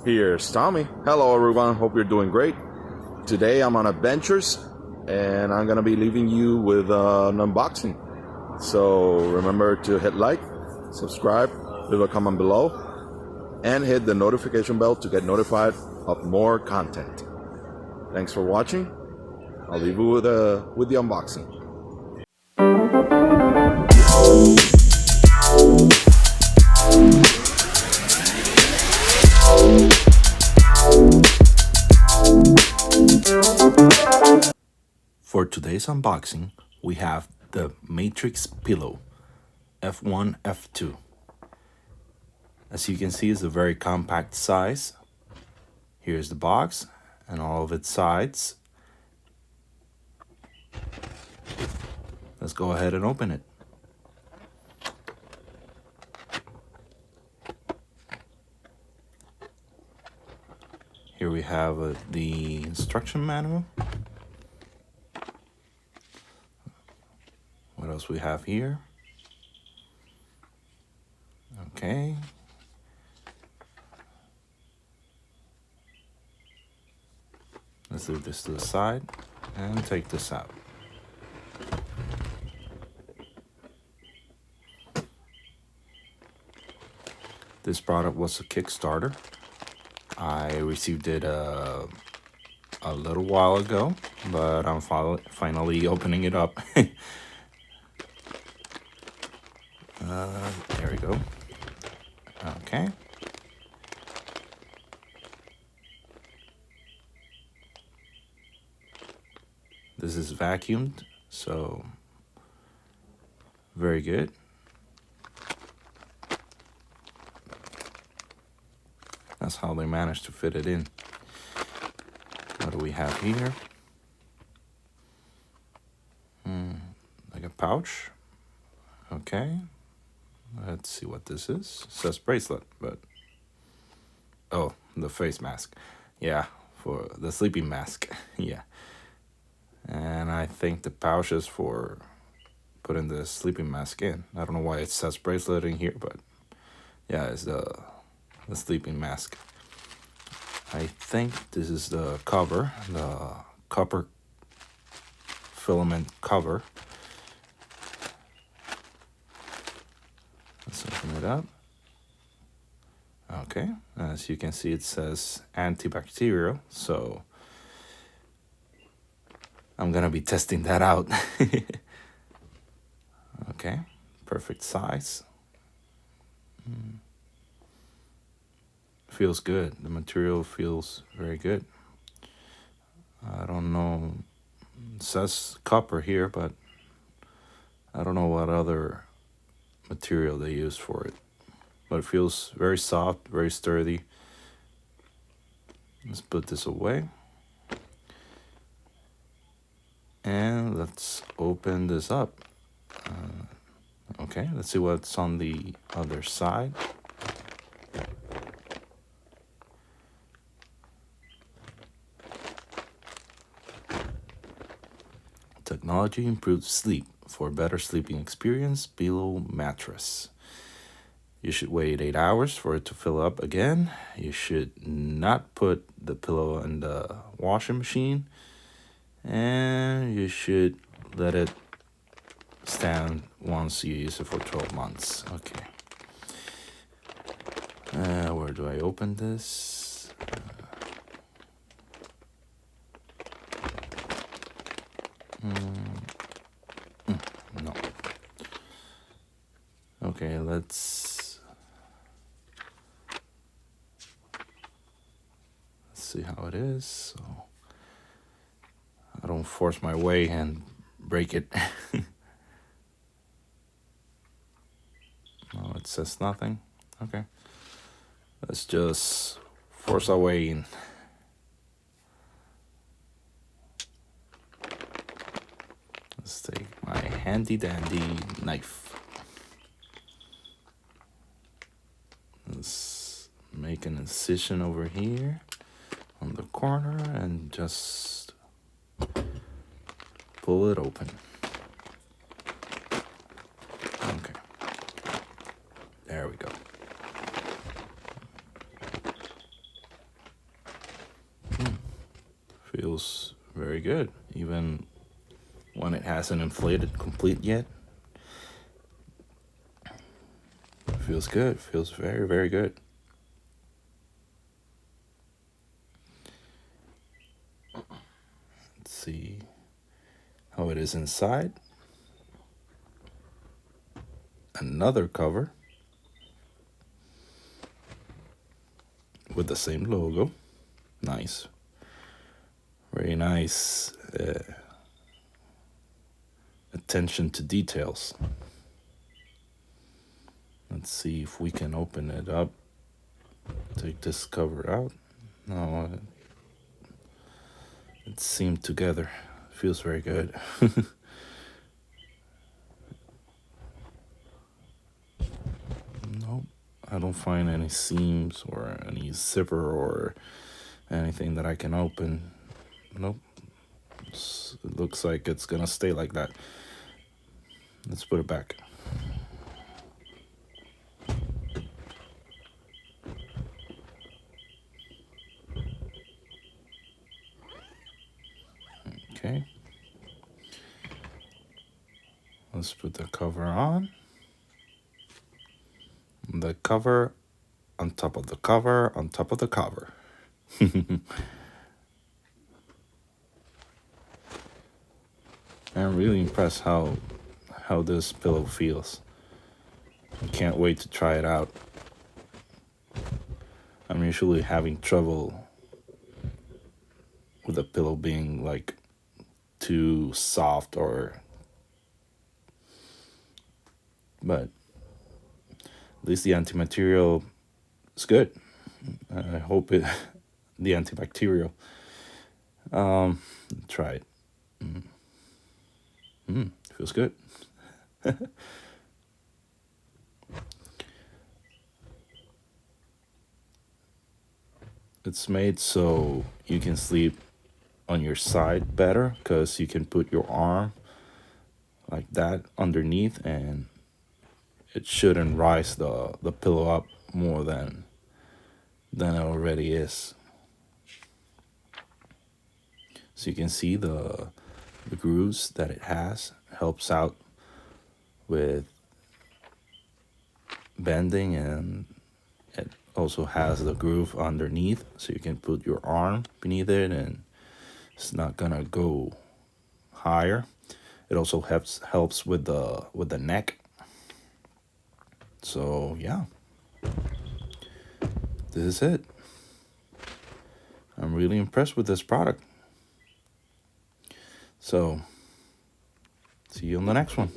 Here's Tommy. Hello everyone, hope you're doing great. Today I'm on adventures and I'm gonna be leaving you with an unboxing. So remember to hit like, subscribe, leave a comment below, and hit the notification bell to get notified of more content. Thanks for watching. I'll leave you with the unboxing. For today's unboxing, we have the Matrix Pillow F1 F2. As you can see, it's a very compact size. Here's the box and all of its sides. Let's go ahead and open it. Here we have the instruction manual. What else we have here? Okay. Let's leave this to the side and take this out. This product was a Kickstarter. I received it a little while ago, but I'm finally opening it up. There we go. Okay. This is vacuumed, so very good. That's how they managed to fit it in. What do we have here? Like a pouch. Okay. Let's see what this is. It says bracelet, but oh, the face mask. Yeah, for the sleeping mask. Yeah. And I think the pouch is for putting the sleeping mask in. I don't know why it says bracelet in here, but yeah, it's the sleeping mask. I think this is the cover, the copper filament cover. Let's open it up. Okay, as you can see, it says antibacterial, so I'm gonna be testing that out. Okay, perfect size. Feels good. The material feels very good. I don't know, it says copper here, but I don't know what other material they use for it. But it feels very soft, very sturdy. Let's put this away. And let's open this up. Okay, let's see what's on the other side. Technology improves sleep. For a better sleeping experience, pillow mattress. You should wait 8 hours for it to fill up again. You should not put the pillow in the washing machine. And you should let it stand once you use it for 12 months. Okay. Where do I open this? No. Okay, let's see how it is. So I don't force my way and break it. No, it says nothing. Okay. Let's just force our way in. Let's take my handy dandy knife. Let's make an incision over here on the corner and just pull it open. Okay. There we go. Feels very good, even when it hasn't inflated complete yet. Feels good. Feels very, very good. Let's see how it is inside. Another cover with the same logo. Nice. Very nice attention to details. Let's see if we can open it up. Take this cover out. No, it's seamed together. Feels very good. Nope, I don't find any seams or any zipper or anything that I can open. Nope. It looks like it's gonna stay like that. Let's put it back. Okay. Let's put the cover on. The cover on top of the cover on top of the cover. I'm really impressed how this pillow feels. I can't wait to try it out. I'm usually having trouble with a pillow being like too soft but at least the anti-material is good. I hope the antibacterial. Try it. Feels good. It's made so you can sleep on your side better, because you can put your arm like that underneath and it shouldn't rise the pillow up more than it already is. So you can see the grooves that it has. Helps out with bending, and it also has the groove underneath, so you can put your arm beneath it and it's not gonna go higher. It also helps with the neck. So yeah, this is it. I'm really impressed with this product. So see you on the next one.